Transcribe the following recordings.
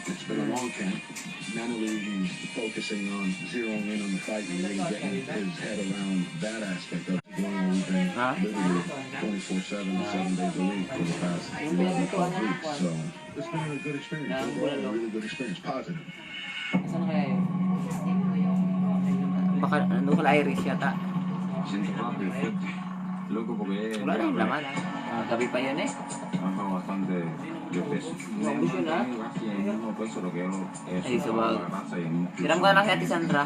It's been a long camp. Mentally, he's focusing on zeroing in on the fight and really getting his head around that aspect of it. We've been literally 24/7, 7 days a week for the past 11, 12 weeks. So it's been a good experience. Overall, a really good experience. Positive. Baka local Irish yata. Siento rápido, fuerte. Loco porque Wala na yung laman gabi pa yun eh. Baja bastante de peso. Casi el mismo peso lo que yo Ay, sabag. Hiram ka na kay Ate Sandra.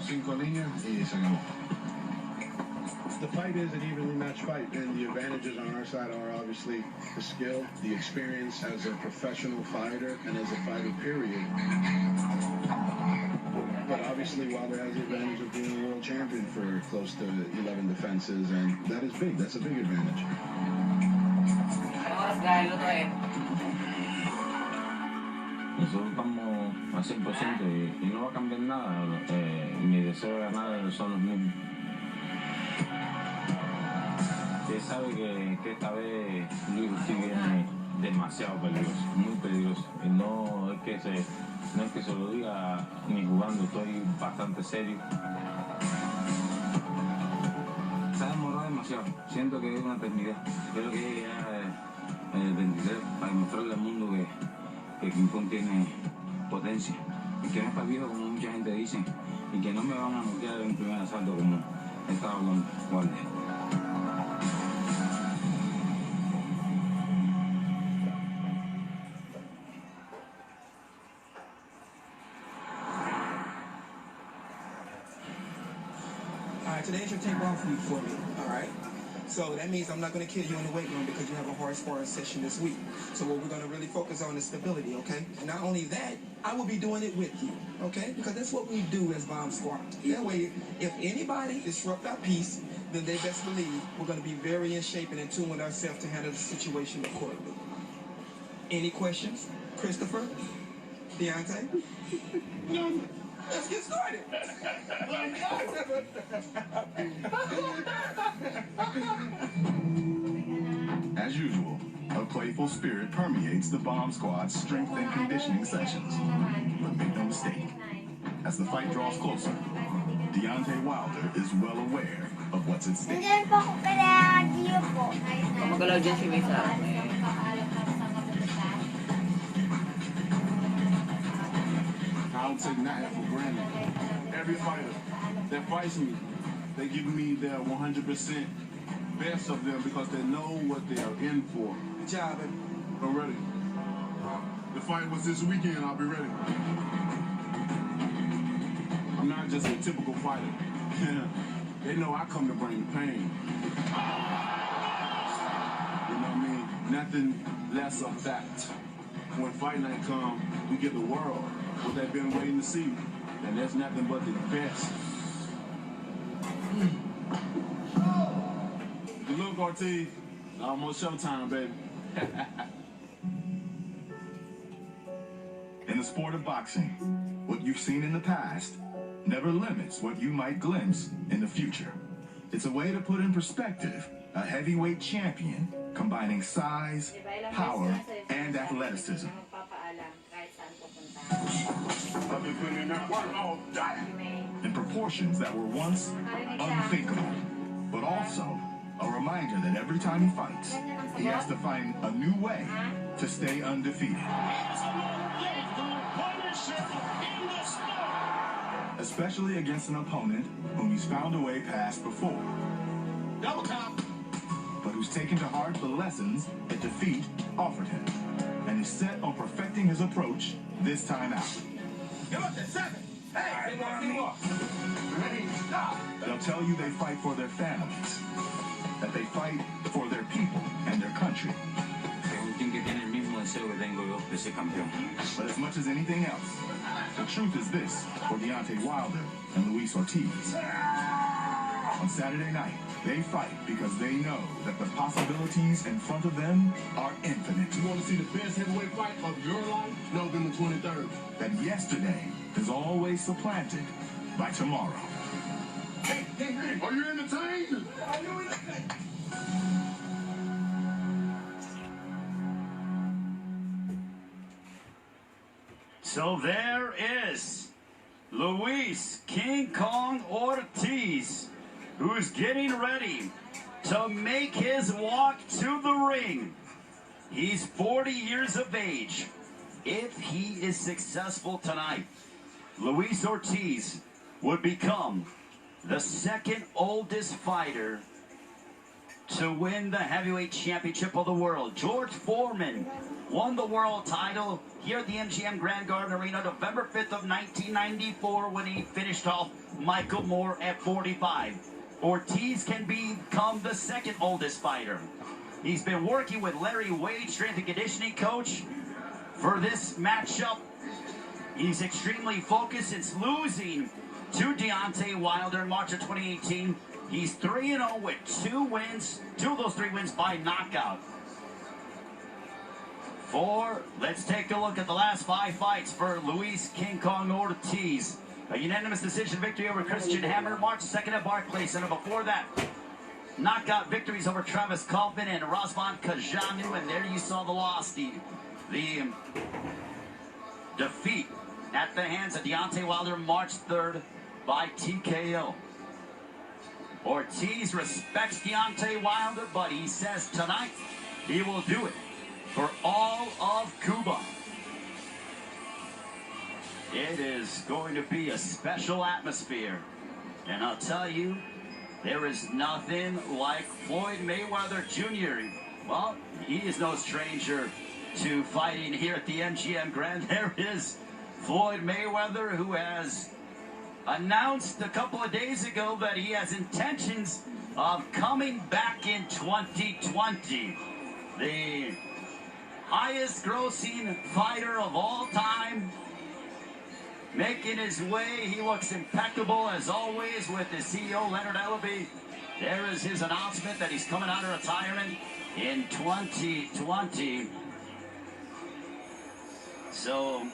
Cinco líneas y se acabó. The fight is an evenly matched fight, and the advantages on our side are obviously the skill, the experience as a professional fighter, and as a fighter, period. But obviously, Wilder has the advantage of being a world champion for close to 11 defenses, and that is big. That's a big advantage. Nosotros estamos a 100% y no va a cambiar nada. Mi deseo de ganar son los mismos. Usted sabe que esta vez Luis Ortiz viene demasiado peligroso, muy peligroso. Y no es que se lo diga ni jugando, estoy bastante serio. Se ha demorado demasiado, siento que es una eternidad. Creo que llegue ya el 23 para demostrarle al mundo que King Kong tiene potencia. Y que no está viejo como mucha gente dice. Y que no me van a noquear en primer asalto como estaba hablando Wilder. Today is your tape off week for me, all right? So that means I'm not going to kill you in the weight room because you have a hard sparring session this week. So what we're going to really focus on is stability, okay? And not only that, I will be doing it with you, okay? Because that's what we do as Bomb Squad. That way, if anybody disrupt our peace, then they best believe we're going to be very in shape and in tune with ourselves to handle the situation accordingly. Any questions? Christopher? Deontay? No. Let's get started. As usual, a playful spirit permeates the Bomb Squad's strength and conditioning sessions. But make no mistake, as the fight draws closer, Deontay Wilder is well aware of what's at stake. Magalaw dyan si Mesa. I don't take nothing for granted. Every fighter that fights me, they give me their 100% best of them because they know what they are in for. Good job, baby. I'm ready. The fight was this weekend, I'll be ready. I'm not just a typical fighter. They know I come to bring the pain. You know what I mean? Nothing less of that. When fight night comes, we get the world what they've been waiting to see. And there's nothing but the best. Good look, Ortiz. Almost showtime, baby. In the sport of boxing, what you've seen in the past never limits what you might glimpse in the future. It's a way to put in perspective a heavyweight champion combining size, power, and athleticism. I've been putting in that work all day. In proportions that were once unthinkable, but also a reminder that every time he fights, he has to find a new way to stay undefeated. Especially against an opponent whom he's found a way past before. Double count. But who's taken to heart the lessons that defeat offered him, and is set on perfecting his approach this time out. Give us a 7. Hey, ready, stop. They'll tell you they fight for their families, that they fight for their people and their country. But as much as anything else, the truth is this for Deontay Wilder and Luis Ortiz. On Saturday night, they fight because they know that the possibilities in front of them are infinite. You want to see the best heavyweight fight of your life? November 23rd. That yesterday is always supplanted by tomorrow. Hey, are you entertained? Are you entertained? So there is Luis King Kong Ortiz, who's getting ready to make his walk to the ring. He's 40 years of age. If he is successful tonight, Luis Ortiz would become the second oldest fighter to win the heavyweight championship of the world. George Foreman won the world title here at the MGM Grand Garden Arena November 5th of 1994 when he finished off Michael Moore at 45. Ortiz can become the second oldest fighter. He's been working with Larry Wade, strength and conditioning coach, for this matchup. He's extremely focused since losing to Deontay Wilder in March of 2018. He's 3-0 with 2 wins, 2 of those 3 wins by knockout. Let's take a look at the last 5 fights for Luis King Kong Ortiz. A unanimous decision victory over Christian Hammer, March 2nd at Barclays Center. Before that, knockout victories over Travis Kaufman and Razvan Kajanu, and there you saw the loss, the defeat at the hands of Deontay Wilder March 3rd by TKO. Ortiz respects Deontay Wilder, but he says tonight he will do it for all of Cuba. It is going to be a special atmosphere. And I'll tell you, there is nothing like Floyd Mayweather Jr. Well, he is no stranger to fighting here at the MGM Grand. There is Floyd Mayweather, who has announced a couple of days ago that he has intentions of coming back in 2020. The highest grossing fighter of all time, making his way. He looks impeccable as always with his CEO Leonard Ellaby. There is his announcement that he's coming out of retirement in 2020. So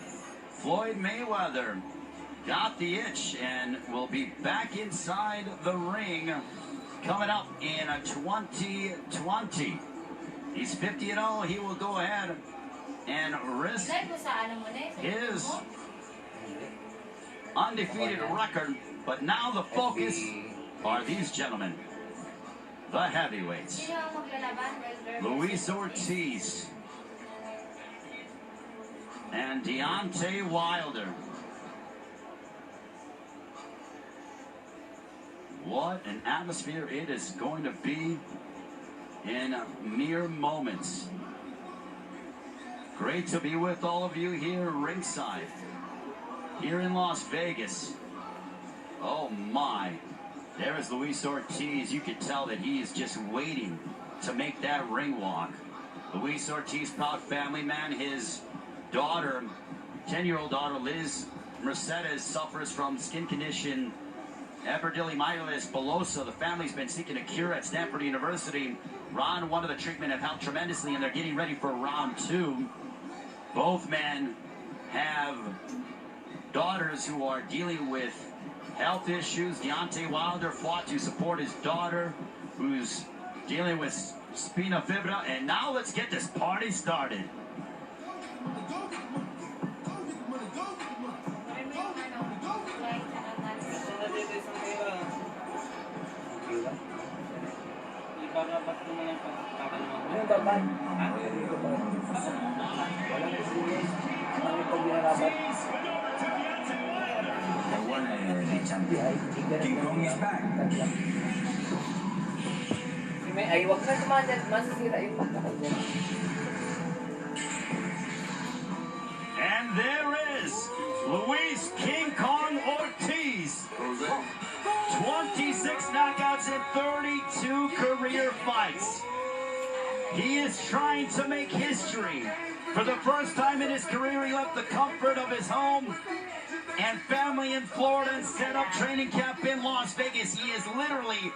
Floyd Mayweather got the itch and will be back inside the ring coming up in 2020. He's 50-0. He will go ahead and risk his undefeated record. But now the focus are these gentlemen, the heavyweights. Luis Ortiz and Deontay Wilder. What an atmosphere it is going to be in mere moments. Great to be with all of you here ringside, here in Las Vegas. Oh my, there is Luis Ortiz. You could tell that he is just waiting to make that ring walk. Luis Ortiz, proud family man. His daughter, 10-year-old daughter Liz Mercedes, suffers from skin condition epidermolysis bullosa. The family's been seeking a cure at Stanford University. Round 1 of the treatment have helped tremendously, and they're getting ready for round 2. Both men have daughters who are dealing with health issues. Deontay Wilder fought to support his daughter, who's dealing with spina bifida. And now let's get this party started. King Kong is back. Ay, wag na tumagal. Masasira yung pagkakal niya. And there is Luis King Kong Ortiz. 26 knockouts in 32 career fights. He is trying to make history. For the first time in his career, he left the comfort of his home and family in Florida and set up training camp in Las Vegas. He is literally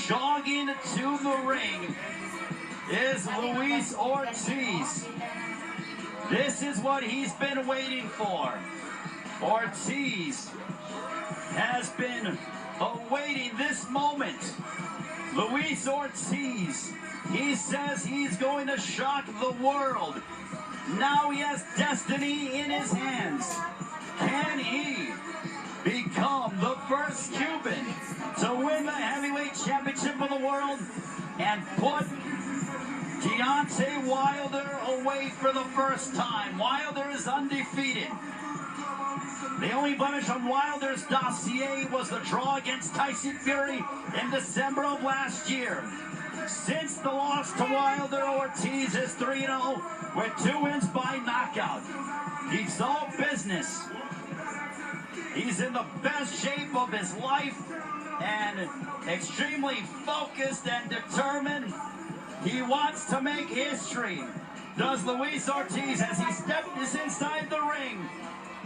jogging to the ring. Is Luis Ortiz. This is what he's been waiting for. Ortiz has been awaiting this moment. Luis Ortiz, he says he's going to shock the world. Now he has destiny in his hands. Can he become the first Cuban to win the heavyweight championship of the world and put Deontay Wilder away for the first time? Wilder is undefeated. The only blemish on Wilder's dossier was the draw against Tyson Fury in December of last year. Since the loss to Wilder, Ortiz is 3-0 with 2 wins by knockout. He's all business. He's in the best shape of his life and extremely focused and determined. He wants to make history. Does Luis Ortiz as he steps inside the ring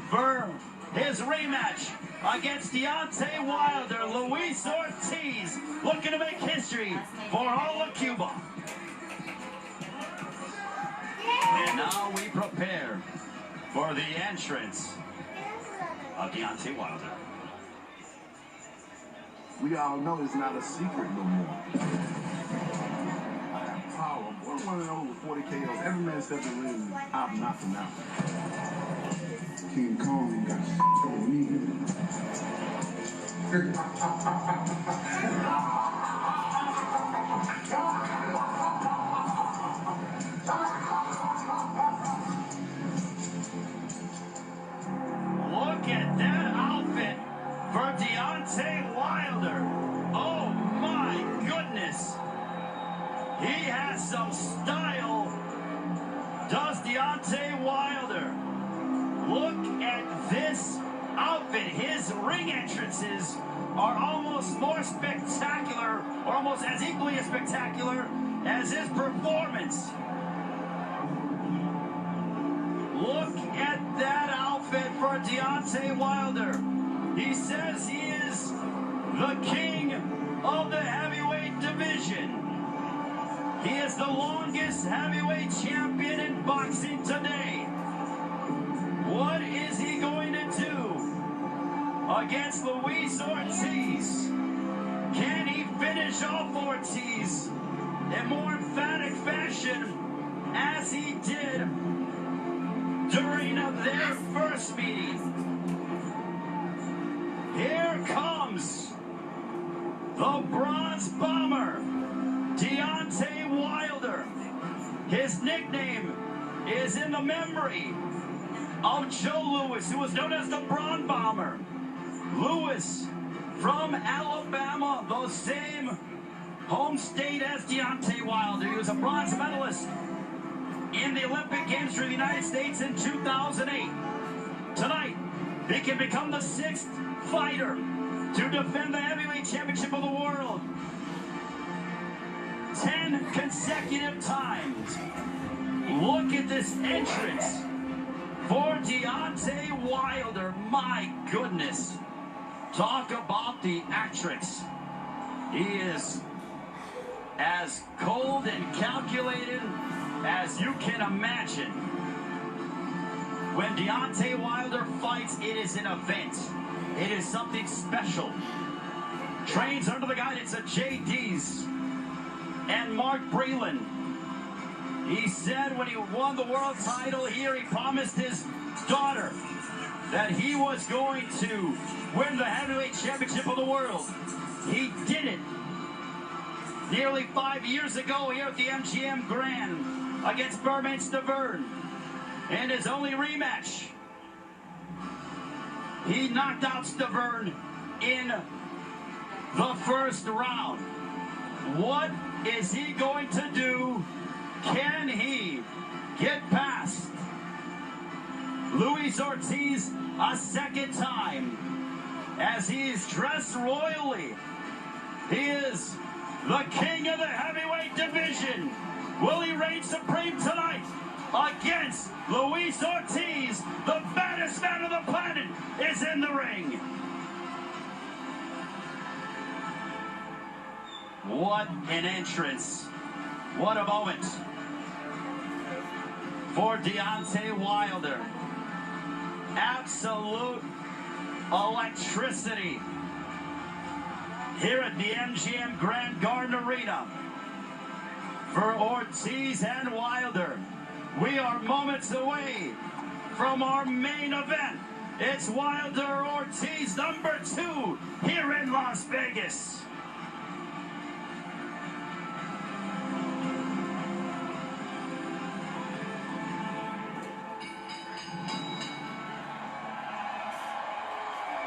for his rematch against Deontay Wilder. Luis Ortiz looking to make history for all of Cuba. And now we prepare for the entrance of Deontay Wilder. We all know it's not a secret no more. I have power. Boy, one of those with 40 KOs. Every man steps in the ring, I've knocked him out. King Kong got on me. Look at that outfit for Deontay Wilder. Oh my goodness. He has some style, does Deontay Wilder. Look at this outfit. His ring entrances are almost more spectacular, or almost as equally as spectacular as his performance. Look at that outfit for Deontay Wilder. He says he is the king of the heavyweight division. He is the longest heavyweight champion in boxing today. What is he going to do against Luis Ortiz? Can he finish off Ortiz in more emphatic fashion as he did during their first meeting? Here comes the Bronze Bomber, Deontay Wilder. His nickname is in the memory of Joe Louis, who was known as the Bronze Bomber. Louis from Alabama, the same home state as Deontay Wilder. He was a bronze medalist in the Olympic Games for the United States in 2008. Tonight, he can become the 6th fighter to defend the heavyweight championship of the world 10 consecutive times. Look at this entrance for Deontay Wilder. My goodness. Talk about the actress. He is as cold and calculated as you can imagine. When Deontay Wilder fights, it is an event. It is something special. Trains under the guidance of JD's and Mark Breland. He said when he won the world title here, he promised his daughter that he was going to win the heavyweight championship of the world. He did it nearly 5 years ago here at the MGM Grand against Bermane Stiverne. In his only rematch, he knocked out Stiverne in the first round. What is he going to do? Can he get past Luis Ortiz a second time as he is dressed royally? He is the king of the heavyweight division. Will he reign supreme tonight against Luis Ortiz? The baddest man on the planet is in the ring. What an entrance. What a moment for Deontay Wilder. Absolute electricity here at the MGM Grand Garden Arena for Ortiz and Wilder. We are moments away from our main event. It's Wilder Ortiz, number 2, here in Las Vegas.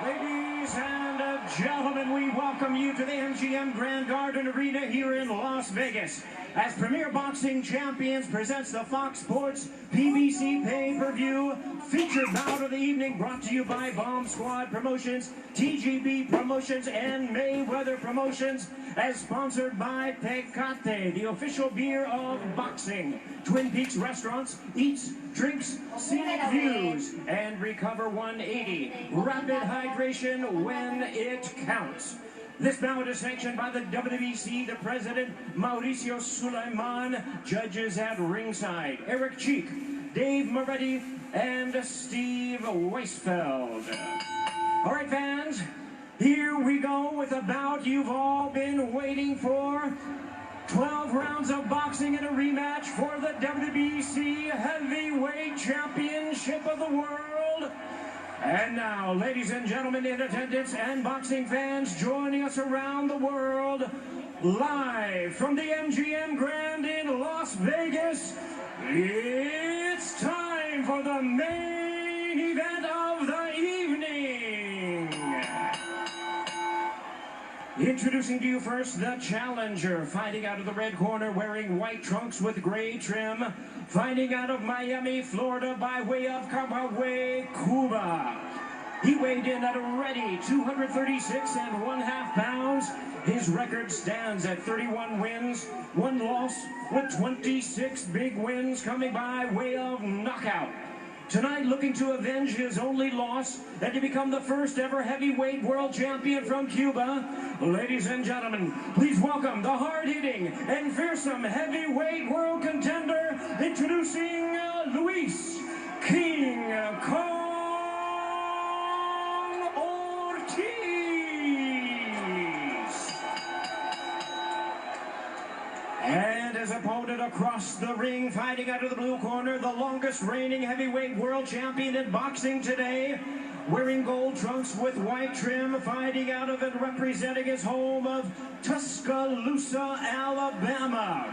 Ladies and gentlemen, we welcome you to the MGM Grand Garden Arena here in Las Vegas as Premier Boxing Champions presents the Fox Sports PBC pay-per-view featured bout of the evening, brought to you by Bomb Squad Promotions, TGB Promotions, and Mayweather Promotions, as sponsored by Tecate, the official beer of boxing. Twin Peaks Restaurants, eats, drinks, scenic views, and Recover 180. Rapid hydration when it counts. This bout is sanctioned by the WBC, the president, Mauricio Sulaiman, judges at ringside, Eric Cheek, Dave Moretti, and Steve Weisfeld. All right, fans, here we go with a bout you've all been waiting for. 12 rounds of boxing in a rematch for the WBC Heavyweight Championship of the World. And now, ladies and gentlemen in attendance and boxing fans joining us around the world, live from the MGM Grand in Las Vegas, it's time for the main event of the evening. Introducing to you first, the challenger, fighting out of the red corner, wearing white trunks with gray trim, fighting out of Miami, Florida, by way of Camagüey, Cuba. He weighed in at a ready 236 1/2 pounds. His record stands at 31 wins, 1 loss, with 26 big wins coming by way of knockout. Tonight, looking to avenge his only loss and to become the first ever heavyweight world champion from Cuba. Ladies and gentlemen, please welcome the hard-hitting and fearsome heavyweight world contender, introducing Luis King Kong Ortiz. And his opponent across the ring, fighting out of the blue corner, the longest reigning heavyweight world champion in boxing today, wearing gold trunks with white trim, fighting out of and representing his home of Tuscaloosa, Alabama.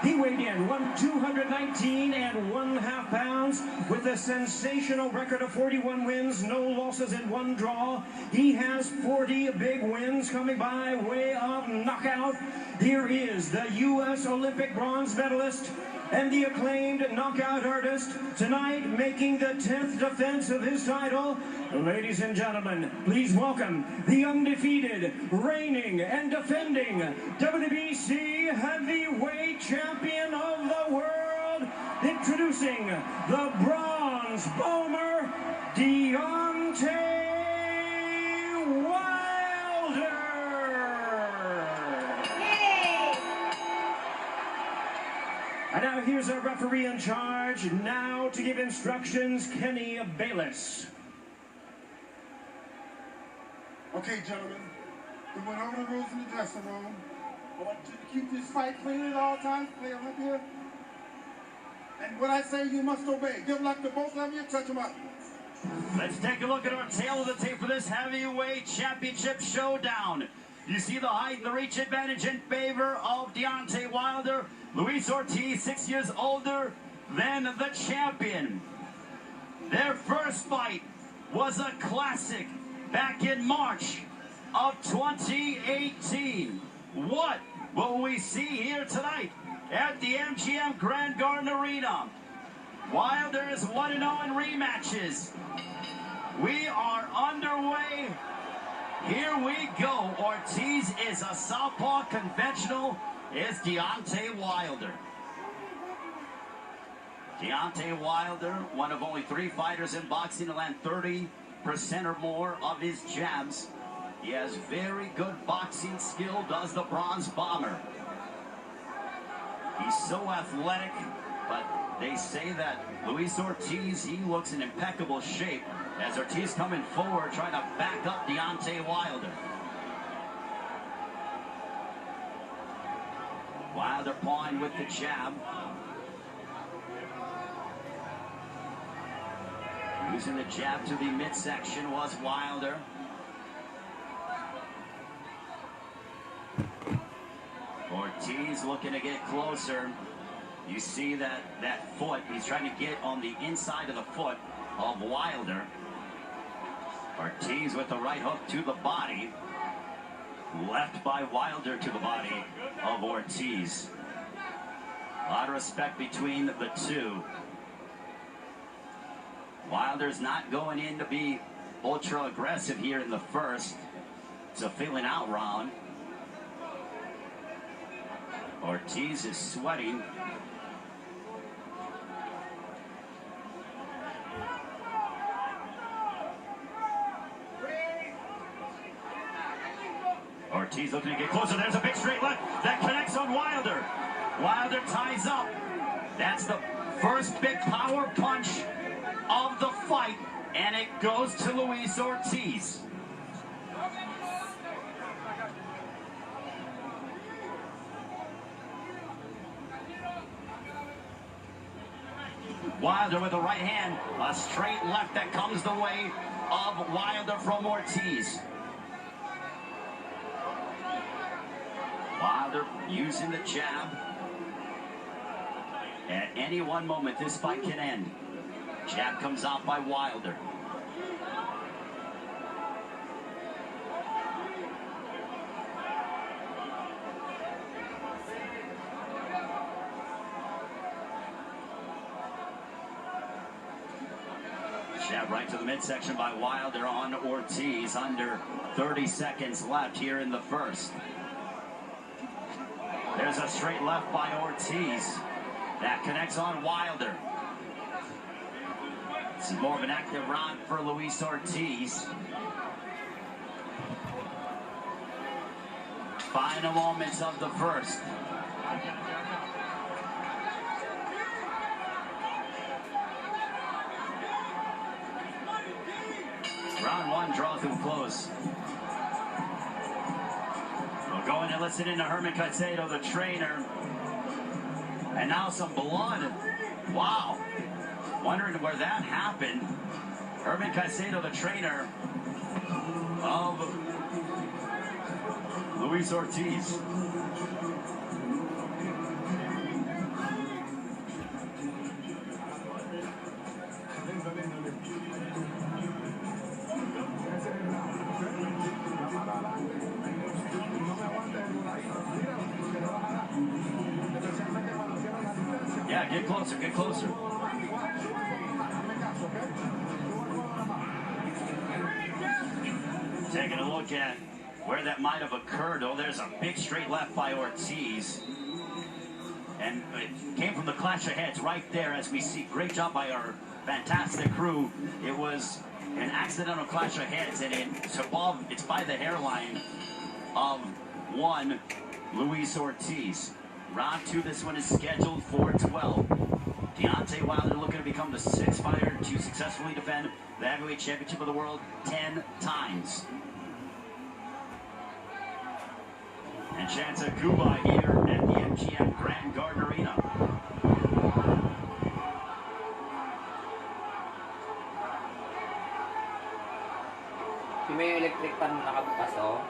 He weighed in 219 1/2 pounds with a sensational record of 41 wins, no losses and 1 draw. He has 40 big wins coming by way of knockout. Here is the U.S. Olympic bronze medalist and the acclaimed knockout artist, tonight making the 10th defense of his title. Ladies and gentlemen, please welcome the undefeated, reigning and defending WBC Heavyweight Champion of the World, introducing the Bronze Bomber, Deontay Wilder. And now here's our referee in charge, now to give instructions, Kenny Bayless. Okay, gentlemen, we went over the rules in the dressing room. I want you to keep this fight clean at all times, play up here. And what I say, you must obey. Good luck to both of you, touch them up. Let's take a look at our tail of the tape for this heavyweight championship showdown. You see the height and the reach advantage in favor of Deontay Wilder. Luis Ortiz, 6 years older than the champion. Their first fight was a classic back in March of 2018. What will we see here tonight at the MGM Grand Garden Arena? Wilder is 1-0 in rematches. We are underway. Here we go. Ortiz is a southpaw, conventional is Deontay Wilder. Deontay Wilder, one of only 3 fighters in boxing to land 30% or more of his jabs. He has very good boxing skill, does the Bronze Bomber. He's so athletic, but they say that Luis Ortiz, he looks in impeccable shape as Ortiz coming forward trying to back up Deontay Wilder. Wilder pawing with the jab. Using the jab to the midsection was Wilder. Ortiz looking to get closer. You see that foot. He's trying to get on the inside of the foot of Wilder. Ortiz with the right hook to the body. Left by Wilder to the body of Ortiz. A lot of respect between the two. Wilder's not going in to be ultra aggressive here in the first. It's a feeling out round. Ortiz is sweating. Ortiz looking to get closer. There's a big straight left that connects on Wilder. Wilder ties up. That's the first big power punch of the fight, and it goes to Luis Ortiz. Wilder with the right hand, a straight left that comes the way of Wilder from Ortiz. Wilder using the jab. At any one moment, this fight can end. Jab comes out by Wilder. Jab right to the midsection by Wilder on Ortiz. Under 30 seconds left here in the first. There's a straight left by Ortiz. That connects on Wilder. This is more of an active round for Luis Ortiz. Final moments of the first. Round one draws to a close. We'll go in and listen in to Herman Caicedo, the trainer. And now some blood. Wow. Wondering where that happened. Herman Caicedo, the trainer of Luis Ortiz. Yeah, get closer, get closer. Taking a look at where that might have occurred. Oh, there's a big straight left by Ortiz. And it came from the clash of heads right there, as we see. Great job by our fantastic crew. It was an accidental clash of heads, and it's by the hairline of one Luis Ortiz. Round two, this one is scheduled for 12. Deontay Wilder looking to become the sixth fighter to successfully defend the heavyweight championship of the world 10 times. And chance of Cuba here at the MGM Grand Garden Arena. May electric pan nakabukas, oh.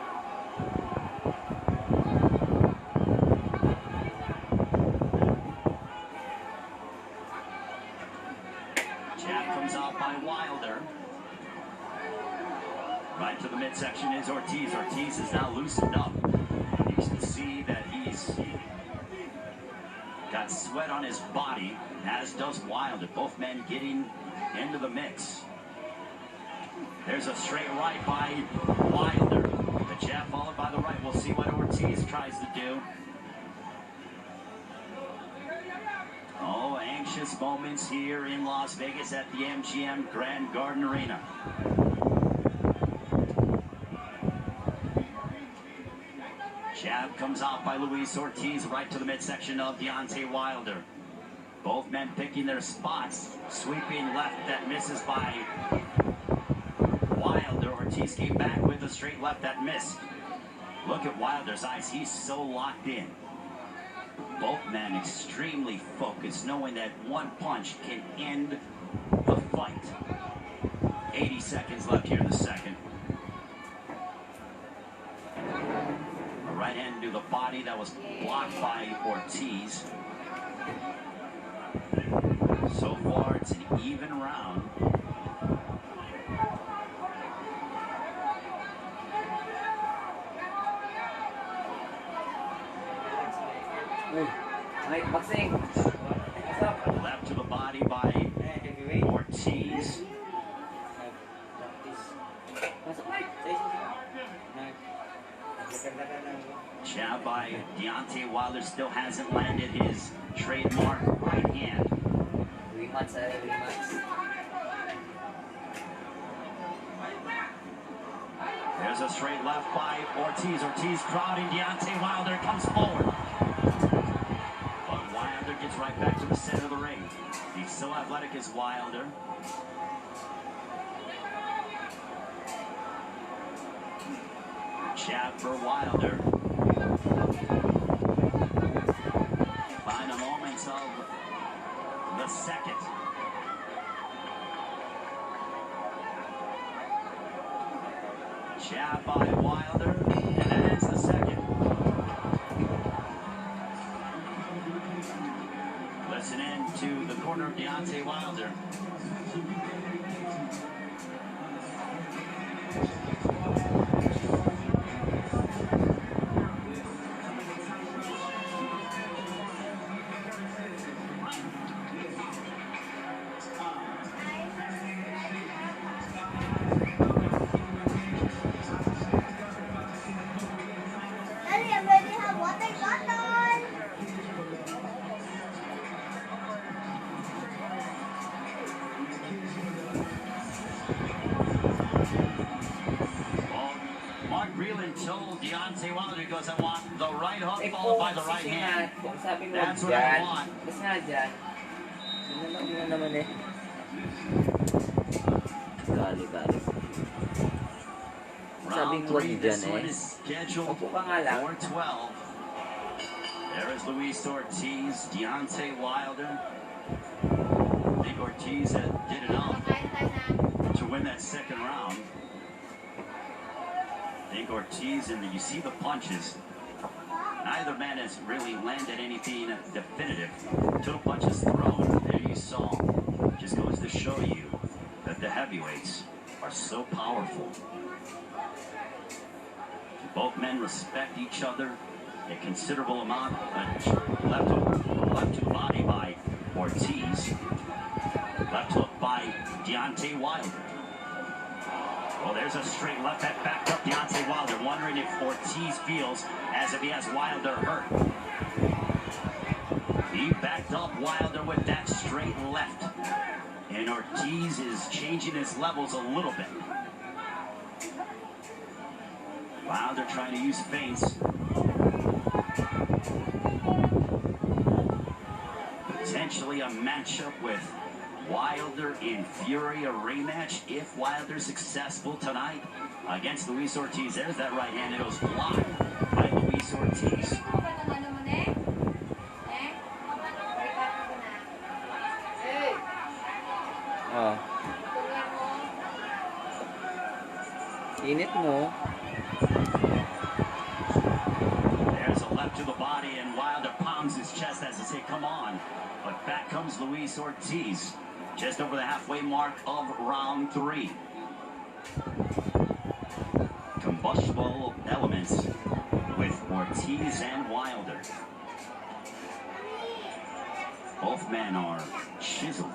Jab comes out by Wilder. Right to the midsection is Ortiz. Ortiz is now loosened up. You can see that he's got sweat on his body, as does Wilder. Both men getting into the mix. There's a straight right by Wilder. The jab followed by the right. We'll see what Ortiz tries to do. Oh, anxious moments here in Las Vegas at the MGM Grand Garden Arena. Jab comes out by Luis Ortiz right to the midsection of Deontay Wilder. Both men picking their spots. Sweeping left that misses by Wilder. Ortiz came back with a straight left that missed. Look at Wilder's eyes. He's so locked in. Both men extremely focused, knowing that one punch can end the fight. 80 seconds left here in the second. A right hand to the body that was blocked by Ortiz. So far, it's an even round. Boxing. What's up? Left to the body by Ortiz. Jab by Deontay Wilder still hasn't landed his trademark right hand. Rematch. There's a straight left by Ortiz. Ortiz crowding Deontay Wilder, comes forward. But Wilder gets right back to the center of the ring. He's so athletic as Wilder. Jab for Wilder. Final moments of the second. Jab by Wilder, and that ends the second. Listen in to the corner of Deontay Wilder. Told Deontay Wilder, goes, I want the right hook followed by the right hand. That's what I want. Basta nga dyan. Yun naman eh. Gali. Round 3, this one is scheduled for 12. There is Luis Ortiz, Deontay Wilder. I think Ortiz did enough to win that second round. I think Ortiz, and you see the punches. Neither man has really landed anything definitive. 2 punches thrown. There you saw. Just goes to show you that the heavyweights are so powerful. Both men respect each other. A considerable amount. Left to the body by Ortiz. Left hook by Deontay Wilder. Well, there's a straight left that backed up Deontay Wilder, wondering if Ortiz feels as if he has Wilder hurt. He backed up Wilder with that straight left. And Ortiz is changing his levels a little bit. Wilder trying to use feints. Potentially a matchup with Wilder and Fury, a rematch if Wilder's successful tonight against Luis Ortiz. There's that right hand. It was blocked by Luis Ortiz. Init mo. There's a left to the body, and Wilder pounds his chest as to say, come on. But back comes Luis Ortiz. Just over the halfway mark of round 3. Combustible elements with Ortiz and Wilder. Both men are chiseled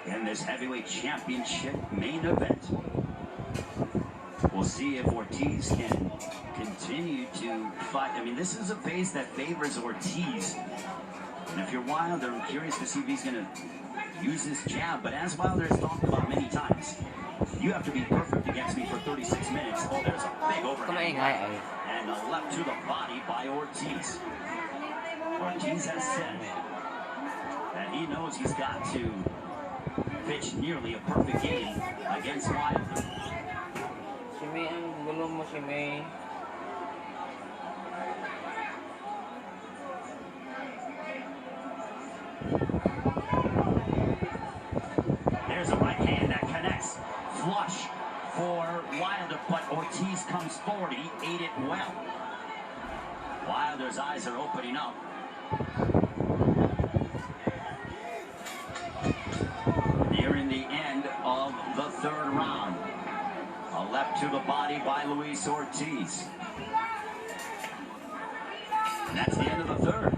in this heavyweight championship main event. We'll see if Ortiz can continue to fight. I mean, this is a pace that favors Ortiz. And if you're Wilder, I'm curious to see if he's going to use his jab. But as Wilder has talked about many times, you have to be perfect against me for 36 minutes. Oh, there's a big overhand right, and a left to the body by Ortiz. Ortiz has said that he knows he's got to pitch nearly a perfect game against Wilder. Si May, ang gulo mo si May. There's a right hand that connects. flush for Wilder, but Ortiz comes forward. He ate it well. Wilder's eyes are opening up. Nearing the end of the third round. A left to the body by Luis Ortiz. And that's the end of the third.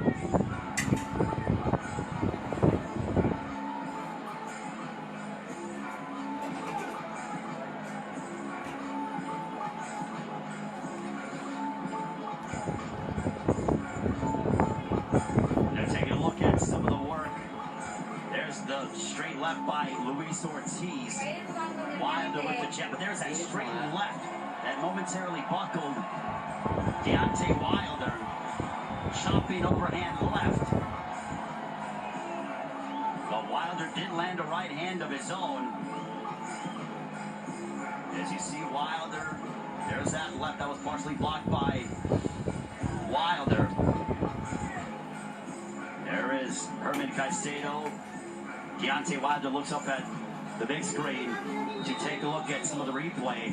Straight left by Luis Ortiz. Wilder with the jab, but there's that straight left that momentarily buckled Deontay Wilder. Chopping overhand left. But Wilder did land a right hand of his own. As you see Wilder, there's that left that was partially blocked by Wilder. There is Herman Caicedo. Deontay Wilder looks up at the big screen to take a look at some of the replay.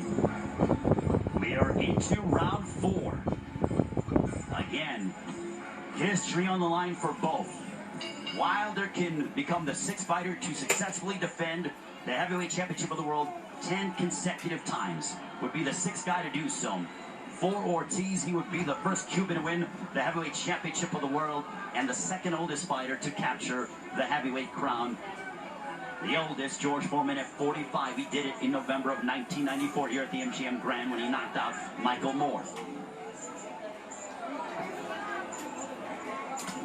We are into round 4. Again, history on the line for both. Wilder can become the 6th fighter to successfully defend the heavyweight championship of the world 10 consecutive times. Would be the 6th guy to do so. For Ortiz, he would be the first Cuban to win the heavyweight championship of the world and the 2nd oldest fighter to capture the heavyweight crown. The oldest, George Foreman, at 45. He did it in November of 1994 here at the MGM Grand when he knocked out Michael Moore.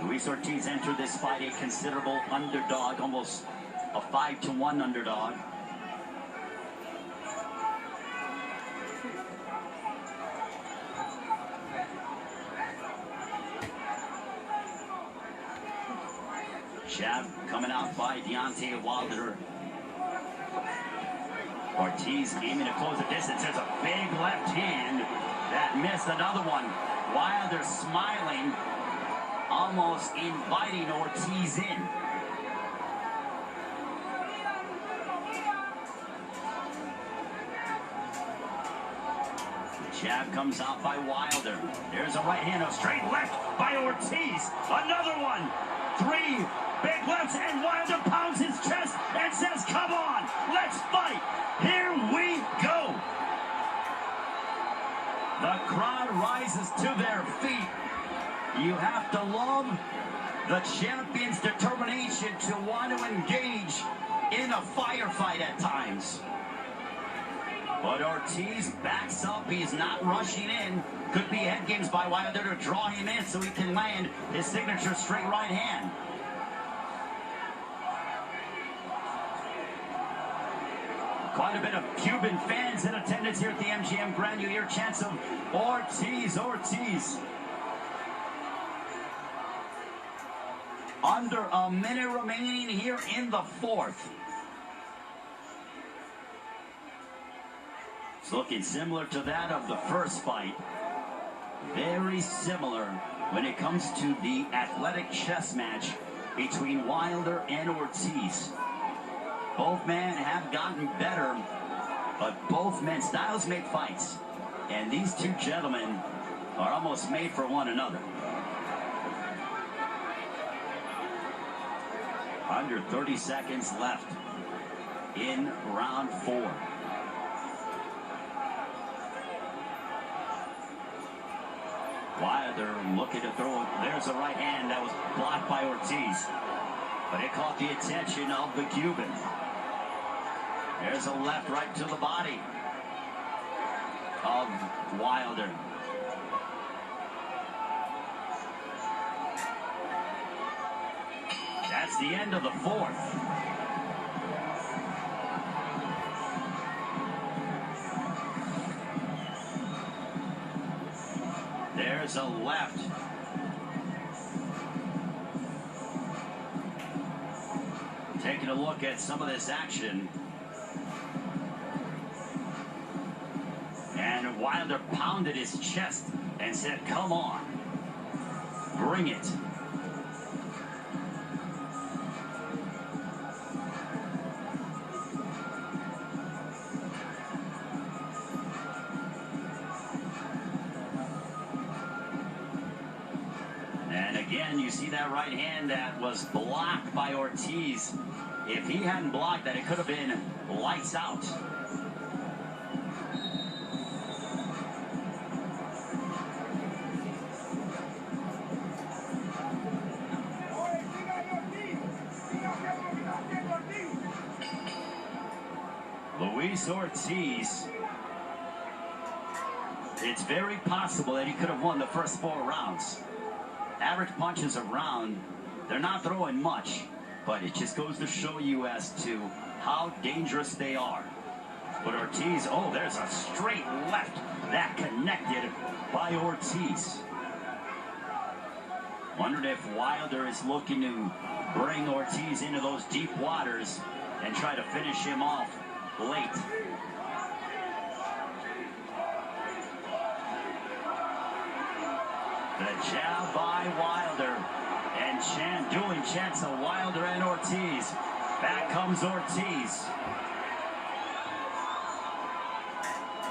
Luis Ortiz entered this fight a considerable underdog, almost a 5-1 underdog. Jab coming out by Deontay Wilder. Ortiz aiming to close the distance. There's a big left hand that missed. Another one. Wilder smiling, almost inviting Ortiz in. The jab comes out by Wilder. There's a right hand, a straight left by Ortiz. Another one. 3 big lefts, and Wilder pounds his chest and says, come on, let's fight. Here we go. The crowd rises to their feet. You have to love the champion's determination to want to engage in a firefight at times. But Ortiz backs up. He's not rushing in. Could be head games by Wilder to draw him in so he can land his signature straight right hand. Quite a bit of Cuban fans in attendance here at the MGM Grand. You hear chants of Ortiz, Ortiz. Under a minute remaining here in the 4th. It's looking similar to that of the first fight. Very similar when it comes to the athletic chess match between Wilder and Ortiz. Both men have gotten better, but both men's styles make fights. And these two gentlemen are almost made for one another. Under 30 seconds left in round 4. Wilder looking to throw it. There's a right hand that was blocked by Ortiz. But it caught the attention of the Cuban. There's a left right to the body of Wilder. That's the end of the 4th. There's a left. Taking a look at some of this action. And Wilder pounded his chest and said, come on, bring it. Again, you see that right hand that was blocked by Ortiz. If he hadn't blocked that, it could have been lights out. Luis Ortiz, it's very possible that he could have won the first 4 rounds. Average punches a round, they're not throwing much, but it just goes to show you as to how dangerous they are. But Ortiz, oh, there's a straight left that connected by Ortiz. Wondered if Wilder is looking to bring Ortiz into those deep waters and try to finish him off late. The jab by Wilder, and dueling chants of Wilder and Ortiz. Back comes Ortiz.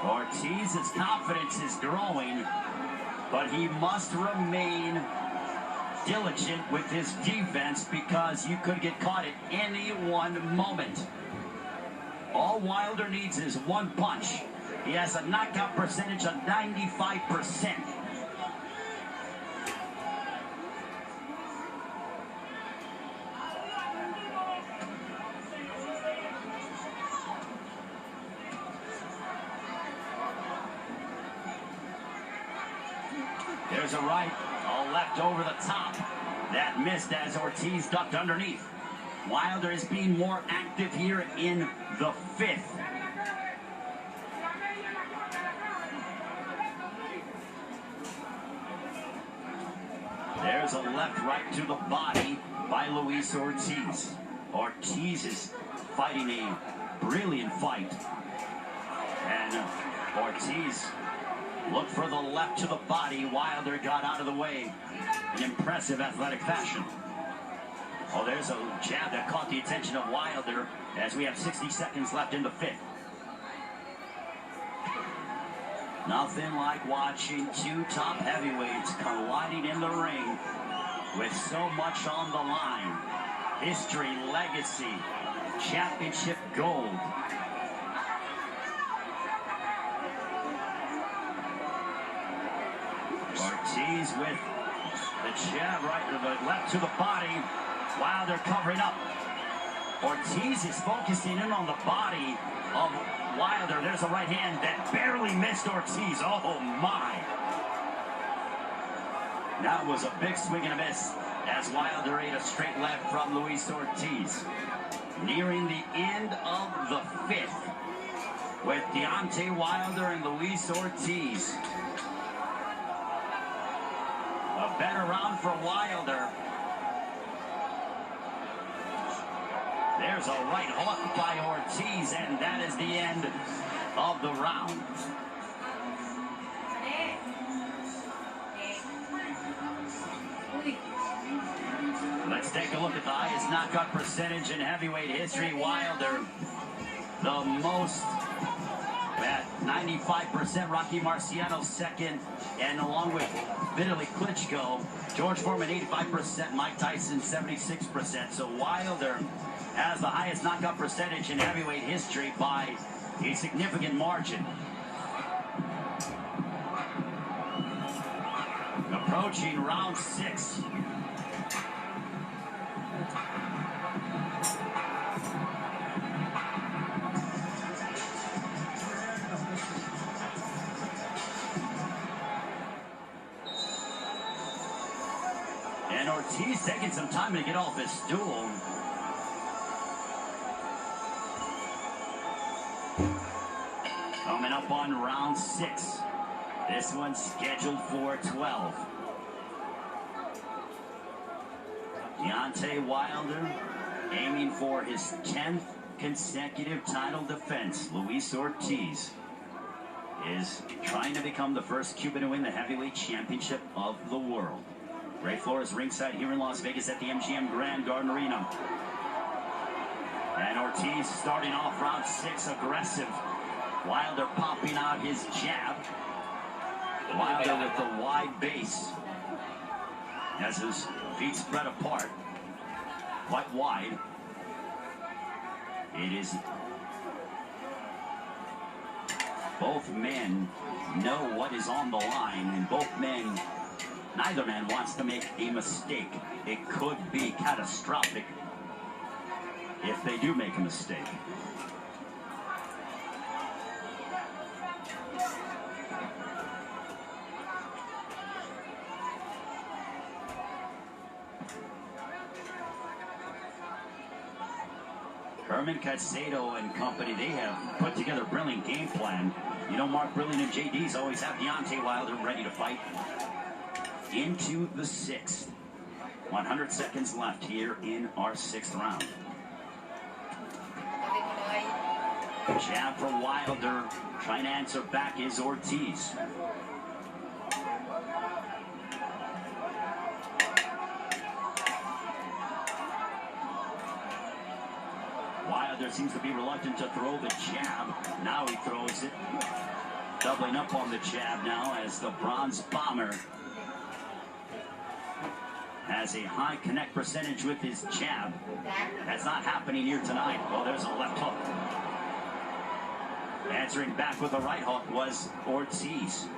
Ortiz's confidence is growing, but he must remain diligent with his defense because you could get caught at any one moment. All Wilder needs is one punch. He has a knockout percentage of 95%. There's a right, a left over the top. That missed as Ortiz ducked underneath. Wilder is being more active here in the 5th. There's a left right to the body by Luis Ortiz. Ortiz is fighting a brilliant fight. And Ortiz looked for the left to the body. Wilder got out of the way in impressive athletic fashion. Oh, there's a jab that caught the attention of Wilder as we have 60 seconds left in the 5th. Nothing like watching 2 top heavyweights colliding in the ring with so much on the line. History, legacy, championship gold. Ortiz with the jab right to the left to the body. Wilder covering up. Ortiz is focusing in on the body of Wilder. There's a right hand that barely missed Ortiz. Oh my. That was a big swing and a miss as Wilder ate a straight left from Luis Ortiz. Nearing the end of the 5th with Deontay Wilder and Luis Ortiz. A better round for Wilder. There's a right hook by Ortiz, and that is the end of the round. Let's take a look at the highest knockout percentage in heavyweight history. Wilder, the most at 95%. Rocky Marciano second, and along with Vitaly Klitschko, George Foreman 85%, Mike Tyson 76%. So Wilder has the highest knockout percentage in heavyweight history by a significant margin. Approaching round 6. And Ortiz taking some time to get off his stool. Coming up on round 6. This one's scheduled for 12. Deontay Wilder aiming for his 10th consecutive title defense. Luis Ortiz is trying to become the first Cuban to win the heavyweight championship of the world. Ray Flores ringside here in Las Vegas at the MGM Grand Garden Arena. And Ortiz starting off round 6 aggressive. Wilder popping out his jab. Wilder with the wide base. Has his feet spread apart, quite wide. It is. Both men know what is on the line, and neither man wants to make a mistake. It could be catastrophic if they do make a mistake. Herman Caicedo and company, they have put together a brilliant game plan. You know, Mark Brilliant and JD's always have Deontay Wilder ready to fight. Into the 6th. 100 seconds left here in our 6th round. Jab for Wilder. Trying to answer back is Ortiz. Wilder seems to be reluctant to throw the jab. Now he throws it. Doubling up on the jab now as the Bronze Bomber has a high connect percentage with his jab. That's not happening here tonight. Oh, there's a left hook. Answering back with a right hook was Ortiz.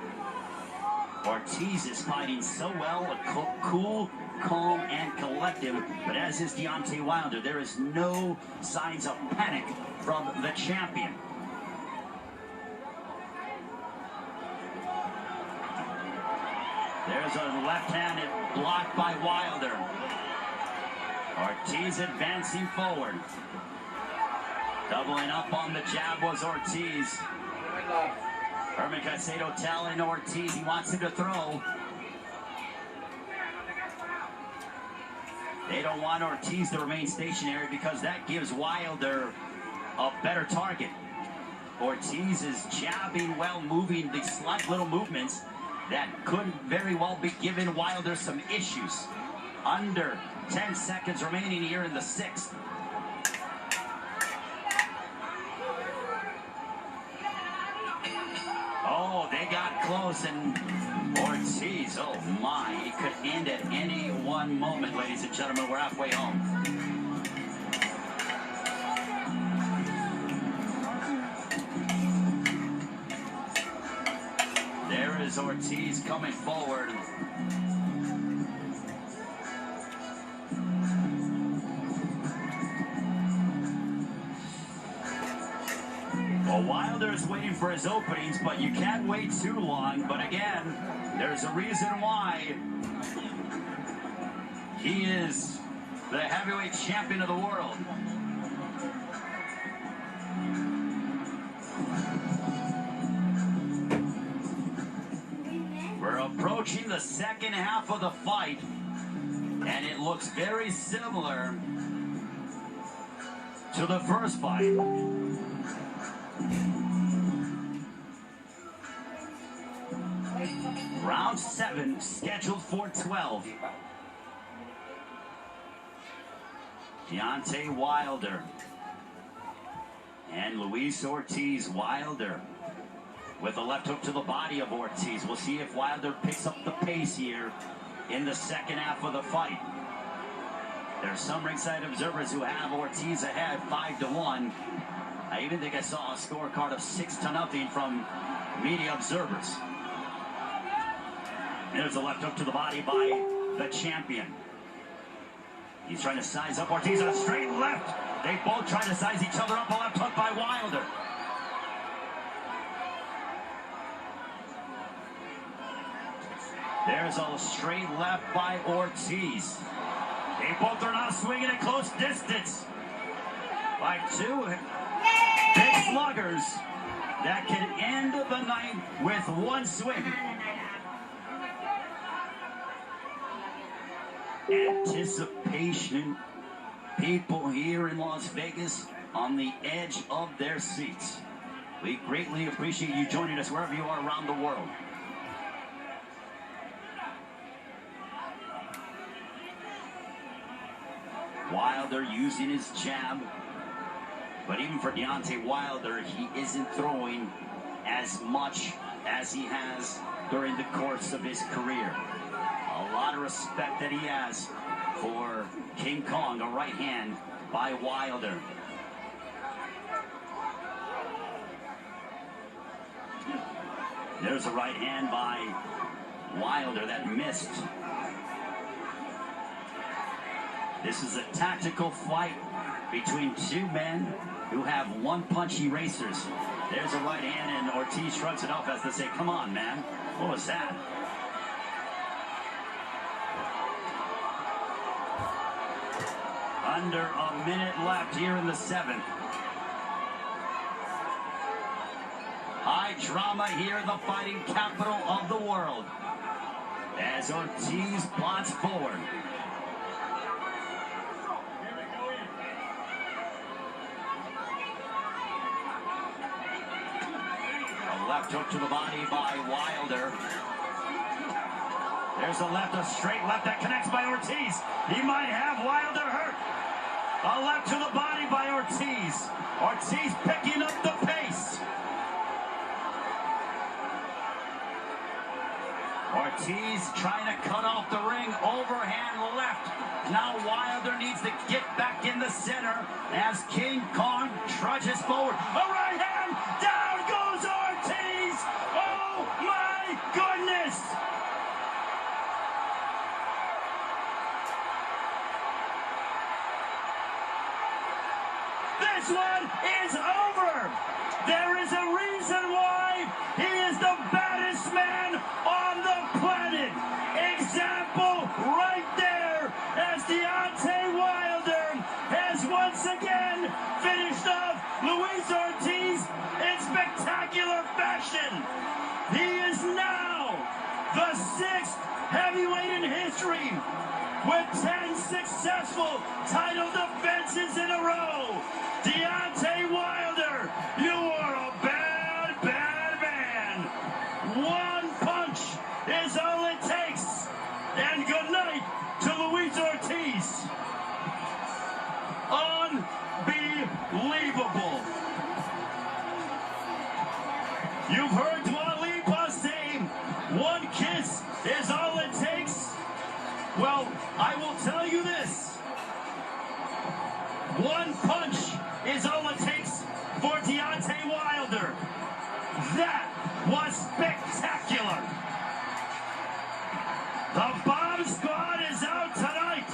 Ortiz is fighting so well, cool, calm, and collective, but as is Deontay Wilder, there is no signs of panic from the champion. There's a left-handed block by Wilder. Ortiz advancing forward. Doubling up on the jab was Ortiz. Herman Caicedo telling Ortiz he wants him to throw. They don't want Ortiz to remain stationary because that gives Wilder a better target. Ortiz is jabbing well, moving the slight little movements that could very well be giving Wilder some issues. Under 10 seconds remaining here in the 6th. Oh, they got close, and Ortiz, oh my, it could end at any one moment, ladies and gentlemen. We're halfway home. There is Ortiz coming forward. Well, Wilder is waiting for his openings, but you can't wait too long. But again, there's a reason why he is the heavyweight champion of the world. We're approaching the second half of the fight, and it looks very similar to the first fight. Round 7, scheduled for 12. Deontay Wilder and Luis Ortiz. Wilder with a left hook to the body of Ortiz. We'll see if Wilder picks up the pace here in the second half of the fight. There's some ringside observers who have Ortiz ahead 5-1. I even think I saw a scorecard of 6-0 from media observers. There's a left hook to the body by the champion. He's trying to size up Ortiz on a straight left. They both try to size each other up. A left hook by Wilder. There's a straight left by Ortiz. They both are now swinging at close distance by two big sluggers that can end the night with one swing. Anticipation. People here in Las Vegas on the edge of their seats. We greatly appreciate you joining us wherever you are around the world. Wilder using his jab. But even for Deontay Wilder, he isn't throwing as much as he has during the course of his career. A A lot of respect that he has for King Kong. A right hand by Wilder. There's a right hand by Wilder that missed. This is a tactical fight between two men who have one-punch erasers. There's a right hand, and Ortiz shrugs it off as to say, come on, man. What was that? Under a minute left here in the seventh. High drama here in the fighting capital of the world as Ortiz plots forward. A left hook to the body by Wilder. There's a left, a straight left that connects by Ortiz. He might have Wilder hurt. A left to the body by Ortiz. Ortiz picking up the pace. Ortiz trying to cut off the ring, overhand left. Now Wilder needs to get back in the center as King Kong trudges forward. A right hand, down goes Ortiz! Oh my goodness! This one is over! There is a reason why he is the baddest man on the planet. Example right there as Deontay Wilder has once again finished off Luis Ortiz in spectacular fashion. He is now the 6th heavyweight in history with 10 successful title defenses in a row. Deontay Wilder, you are a bad, bad man. One punch is all it takes. And good night to Luis Ortiz. Unbelievable. You've heard Dua Lipa say, one kiss is all it takes. Well, I will tell you this. One punch is all it takes for Deontay Wilder. That was spectacular. The Bomb Squad is out tonight.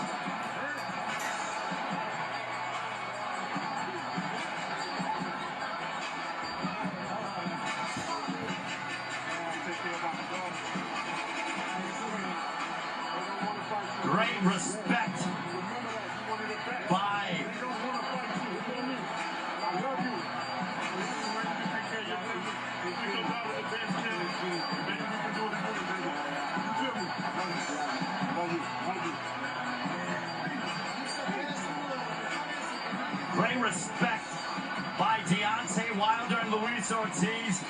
Great respect by great respect by Deontay Wilder and Luis Ortiz.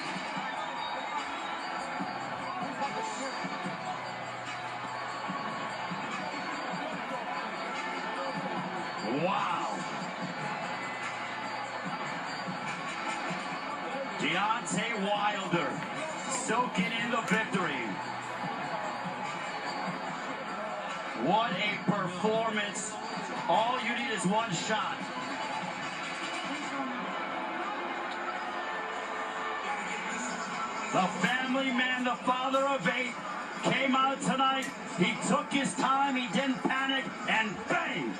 Wow. Deontay Wilder soaking in the victory. What a performance. All you need is one shot. The family man, the father of 8, came out tonight. He took his time, he didn't panic, and bang!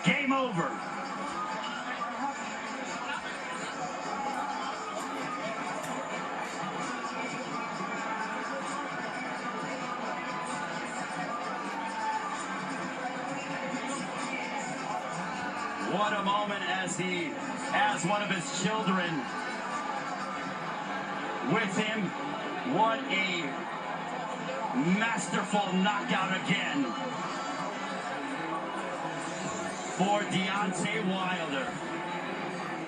Game over. What a moment as he has one of his children with him. What a masterful knockout again for Deontay Wilder.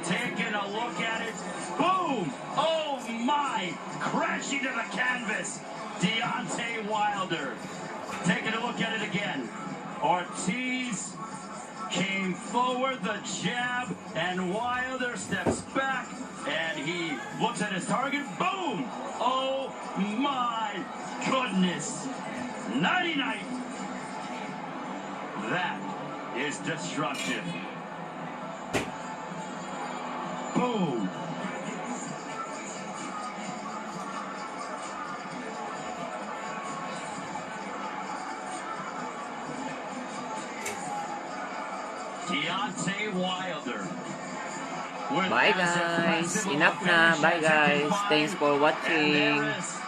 Taking a look at it. Boom! Oh my! Crashing to the canvas. Deontay Wilder. Taking a look at it again. Ortiz came forward, the jab, and Wilder steps back, and he looks at his target. Boom! Oh my goodness! Nighty-night. That is destructive. Boom. Deontay Wilder. Bye guys. Enough na. Bye guys. Thanks for watching.